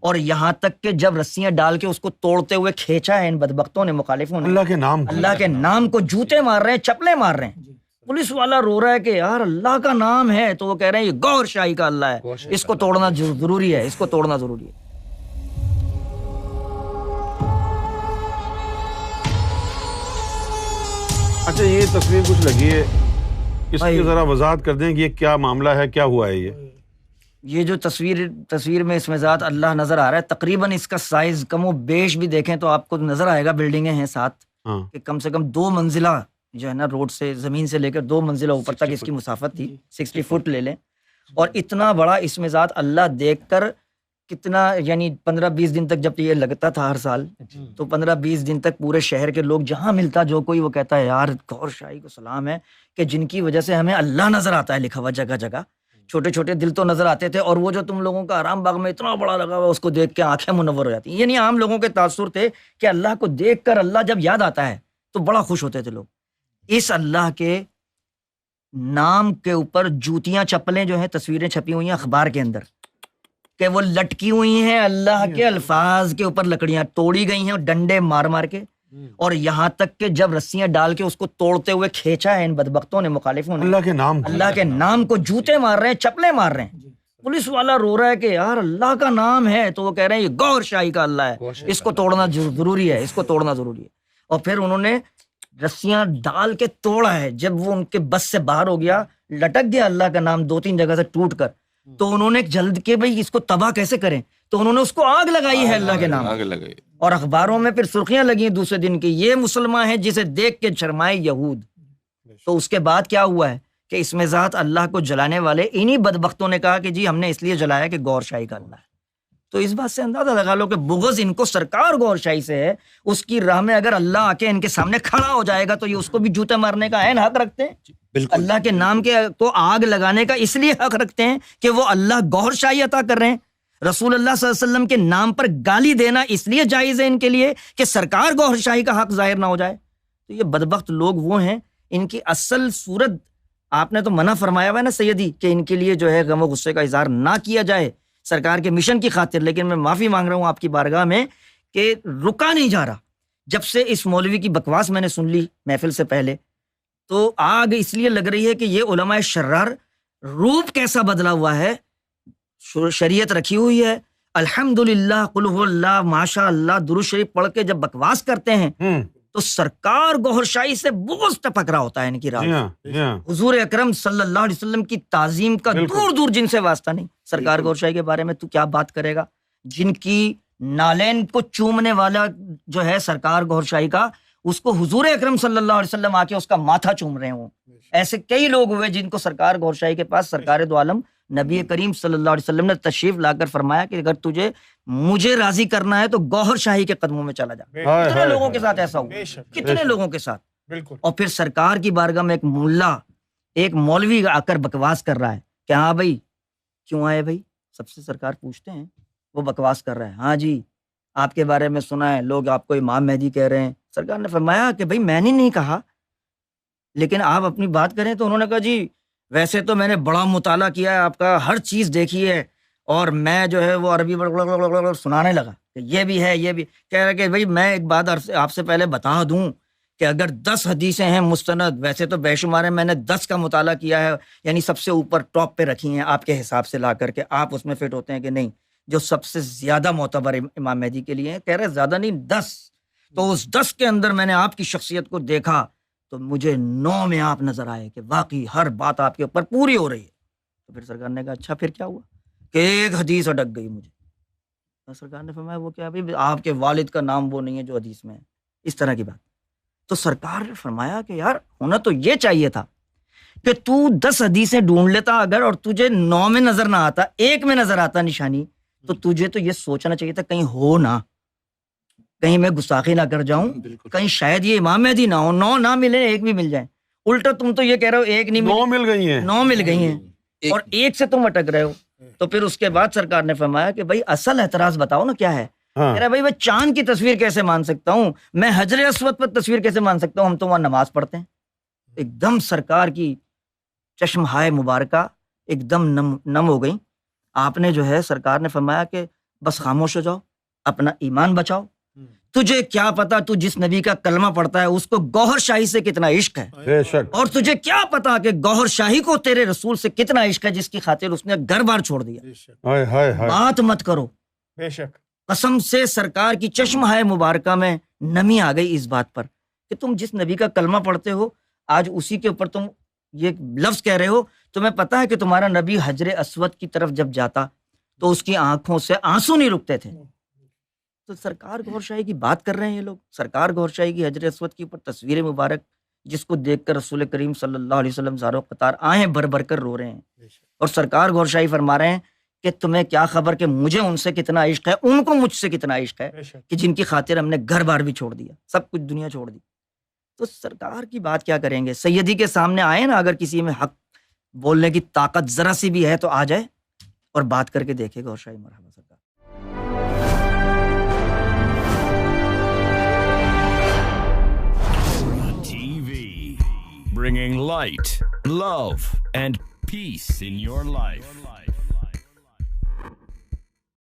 اور یہاں تک کہ جب رسیاں ڈال کے اس کو توڑتے ہوئے کھینچا ہے ان بدبختوں نے، مخالفوں نے، اللہ کے نام کو جوتے مار رہے ہیں، چپلے مار رہے ہیں، پولیس والا رو رہا ہے کہ یار اللہ کا نام ہے، تو وہ کہہ رہے ہیں یہ گور شاہی کا اللہ ہے، اس کو توڑنا ضروری ہے، اس کو توڑنا ضروری ہے۔ اچھا یہ تصویر کچھ لگی ہے، اس کی ذرا وضاحت کر دیں کہ یہ کیا معاملہ ہے، کیا ہوا ہے یہ جو تصویر میں اس میں ذات اللہ نظر آ رہا ہے، تقریباً اس کا سائز کم و بیش بھی دیکھیں تو آپ کو نظر آئے گا، بلڈنگیں ہیں ساتھ، کہ کم سے کم 2 منزلہ جو ہے نا، روڈ سے زمین سے لے کر 2 منزلہ اوپر تک اس کی مسافت تھی، 60 فٹ لے لیں، اور اتنا بڑا اس میں ذات اللہ دیکھ کر کتنا، یعنی 15-20 دن تک جب یہ لگتا تھا ہر سال، تو 15-20 دن تک پورے شہر کے لوگ جہاں ملتا جو کوئی وہ کہتا ہے یار گور شاہی کو سلام ہے، کہ جن کی وجہ سے ہمیں اللہ نظر آتا ہے لکھا ہوا جگہ جگہ، چھوٹے چھوٹے دل تو نظر آتے تھے، اور وہ جو تم لوگوں کا آرام باغ میں اتنا بڑا لگا ہوا اس کو دیکھ کے آنکھیں منور ہو جاتی ہیں، یعنی عام لوگوں کے تاثر تھے کہ اللہ کو دیکھ کر اللہ جب یاد آتا ہے تو بڑا خوش ہوتے تھے لوگ۔ اس اللہ کے نام کے اوپر جوتیاں چپلیں جو ہیں تصویریں چھپی ہوئی ہیں اخبار کے اندر، کہ وہ لٹکی ہوئی ہیں اللہ کے الفاظ کے اوپر، لکڑیاں توڑی گئی ہیں اور ڈنڈے مار مار کے، اور یہاں تک کہ جب رسیاں ڈال کے اس کو توڑتے ہوئے کھینچا ہے ان بدبختوں نے، مخالفوں نے، اللہ کے نام کو جوتے مار رہے ہیں، چپلے مار رہے ہیں، پولیس والا رو رہا ہے کہ یار اللہ کا نام ہے، تو وہ کہہ رہے ہیں یہ گور شاہی کا اللہ ہے، اس کو توڑنا ضروری ہے، اس کو توڑنا ضروری ہے۔ اور پھر انہوں نے رسیاں ڈال کے توڑا ہے، جب وہ ان کے بس سے باہر ہو گیا، لٹک گیا اللہ کا نام 2-3 جگہ سے ٹوٹ کر، تو انہوں نے جلد کے بھئی اس کو تباہ کیسے کریں، تو انہوں نے اس کو آگ لگائی ہے اللہ کے نام، اور اخباروں میں پھر سرخیاں لگی دوسرے دن کی، یہ مسلمان ہے جسے دیکھ کے شرمائے یہود۔ تو اس کے بعد کیا ہوا ہے کہ اس میں ذات اللہ کو جلانے والے انہی بدبختوں نے کہا کہ جی ہم نے اس لیے جلایا کہ گور شاہی کا اللہ ہے۔ تو اس بات سے اندازہ لگا لو کہ بغض ان کو سرکار گور شاہی سے ہے، اس کی راہ میں اگر اللہ آ کے ان کے سامنے کھڑا ہو جائے گا تو یہ اس کو بھی جوتے مارنے کا عین حق رکھتے ہیں، اللہ کے نام کے کو آگ لگانے کا اس لیے حق رکھتے ہیں کہ وہ اللہ گور شاہی عطا کر رہے ہیں، رسول اللہ صلی اللہ علیہ وسلم کے نام پر گالی دینا اس لیے جائز ہے ان کے لیے کہ سرکار گور شاہی کا حق ظاہر نہ ہو جائے۔ تو یہ بدبخت لوگ وہ ہیں، ان کی اصل صورت آپ نے تو منع فرمایا ہوا ہے نا سیدی، کہ ان کے لیے جو ہے غم و غصے کا اظہار نہ کیا جائے سرکار کے مشن کی خاطر، لیکن میں معافی مانگ رہا ہوں آپ کی بارگاہ میں کہ رکا نہیں جا رہا۔ جب سے اس مولوی کی بکواس میں نے سن لی محفل سے پہلے، تو آگ اس لیے لگ رہی ہے کہ یہ علماء شرار روپ کیسا بدلا ہوا ہے، شریعت رکھی ہوئی ہے، الحمدللہ قل هو اللہ ماشاء اللہ درود شریف پڑھ کے جب بکواس کرتے ہیں تو سرکار گوہر شاہی سے بغض ٹپک رہا ہوتا ہے ان کی راہ۔ حضور اکرم صلی اللہ علیہ وسلم کی تعظیم کا دور دور جن سے واسطہ نہیں، سرکار گوہر شاہی کے بارے میں تو کیا بات کرے گا، جن کی نالین کو چومنے والا جو ہے سرکار گوہر شاہی کا، اس کو حضور اکرم صلی اللہ علیہ وسلم آ کے اس کا ماتھا چوم رہے ہوں۔ ایسے کئی لوگ ہوئے جن کو سرکار گوہر شاہی کے پاس سرکار دو عالم نبی کریم صلی اللہ علیہ وسلم نے تشریف لا کر فرمایا کہ اگر تجھے مجھے راضی کرنا ہے تو گوہر شاہی کے قدموں میں چلا جا۔ کتنے لوگوں کے ساتھ ایسا ہوا، کتنے لوگوں کے ساتھ۔ اور پھر سرکار کی بارگاہ میں ایک ملا، ایک مولوی آ کر بکواس کر رہا ہے کہ ہاں بھائی کیوں آئے بھائی، سب سے سرکار پوچھتے ہیں، وہ بکواس کر رہا ہے، ہاں جی آپ کے بارے میں سنا ہے، لوگ آپ کو امام مہدی کہہ رہے ہیں۔ سرکار نے فرمایا کہ بھائی میں نے نہیں کہا، لیکن آپ اپنی بات کریں۔ تو انہوں نے کہا جی ویسے تو میں نے بڑا مطالعہ کیا ہے آپ کا، ہر چیز دیکھی ہے، اور میں جو ہے وہ عربی سنانے لگا کہ یہ بھی ہے یہ بھی، کہہ رہا کہ بھائی میں ایک بات آپ سے پہلے بتا دوں کہ اگر 10 حدیثیں ہیں مستند، ویسے تو بے شمار ہیں، میں نے 10 کا مطالعہ کیا ہے، یعنی سب سے اوپر ٹاپ پہ رکھی ہیں آپ کے حساب سے لا کر کے، آپ اس میں فٹ ہوتے ہیں کہ نہیں، جو سب سے زیادہ معتبر امام مہدی کے لیے ہیں، کہہ رہے زیادہ نہیں 10، تو اس 10 کے اندر میں نے آپ کی شخصیت کو دیکھا تو مجھے 9 میں آپ نظر آئے کہ واقعی ہر بات آپ کے اوپر پوری ہو رہی ہے۔ تو پھر سرکار نے کہا اچھا پھر کیا ہوا، کہ ایک حدیث اٹک گئی مجھے۔ تو سرکار نے فرمایا وہ کیا، بھائی آپ کے والد کا نام وہ نہیں ہے جو حدیث میں ہے، اس طرح کی بات۔ تو سرکار نے فرمایا کہ یار ہونا تو یہ چاہیے تھا کہ تو 10 حدیثیں ڈھونڈ لیتا اگر، اور تجھے 9 میں نظر نہ آتا، ایک میں نظر آتا نشانی، تو تجھے تو یہ سوچنا چاہیے تھا کہیں ہو نہ، کہیں میں گستاخی نہ کر جاؤں، کہیں شاید یہ امام مہدی نہ ہو، 9 نہ ملے ایک بھی مل جائے۔ الٹا تم تو یہ کہہ رہے ہو ایک نہیں، 9 مل گئی ہیں، 9 مل گئی ہیں، اور ایک سے تم اٹک رہے ہو۔ تو پھر اس کے بعد سرکار نے فرمایا کہ بھائی اصل اعتراض بتاؤ نا کیا ہے۔ کہہ رہا بھائی میں چاند کی تصویر کیسے مان سکتا ہوں، میں حجر اسود پر تصویر کیسے مان سکتا ہوں، ہم تو وہاں نماز پڑھتے ہیں۔ ایک دم سرکار کی چشم ہائے مبارکہ ایک دم نم ہو گئی۔ آپ نے جو ہے سرکار نے فرمایا کہ بس خاموش ہو جاؤ، اپنا ایمان بچاؤ. تجھے کیا پتا تو جس نبی کا کلمہ پڑھتا ہے اس کو گوہر شاہی سے کتنا عشق ہے، بے شک. اور تجھے کیا پتا کہ گوہر شاہی کو تیرے رسول سے کتنا عشق ہے جس کی خاطر اس نے گھر بار چھوڑ دیا. ہائے ہائے ہائے. بات مت کرو. بے شک. قسم سے سرکار کی چشمہ ہے مبارکہ میں نمی آ گئی اس بات پر کہ تم جس نبی کا کلمہ پڑھتے ہو آج اسی کے اوپر تم یہ لفظ کہہ رہے ہو. تمہیں پتا ہے کہ تمہارا نبی حجر اسود کی طرف جب جاتا تو اس کی آنکھوں سے آنسو نہیں رکتے تھے. تو سرکار گوہر شاہی کی بات کر رہے ہیں یہ لوگ. سرکار گوہر شاہی کی حجر اسود کے اوپر تصویر مبارک جس کو دیکھ کر رسول کریم صلی اللہ علیہ وسلم زارو قطار آہیں بھر بھر کر رو رہے ہیں. اور سرکار گوہر شاہی فرما رہے ہیں کہ تمہیں کیا خبر کہ مجھے ان سے کتنا عشق ہے، ان کو مجھ سے کتنا عشق ہے کہ جن کی خاطر ہم نے گھر بار بھی چھوڑ دیا، سب کچھ دنیا چھوڑ دی. تو سرکار کی بات کیا کریں گے؟ سیدی کے سامنے آئے نا، اگر کسی میں حق بولنے کی طاقت ذرا سی بھی ہے تو آ جائے اور بات کر کے دیکھے گوہر شاہی. مرحبا سرکار. Bringing light, love, and peace in your life.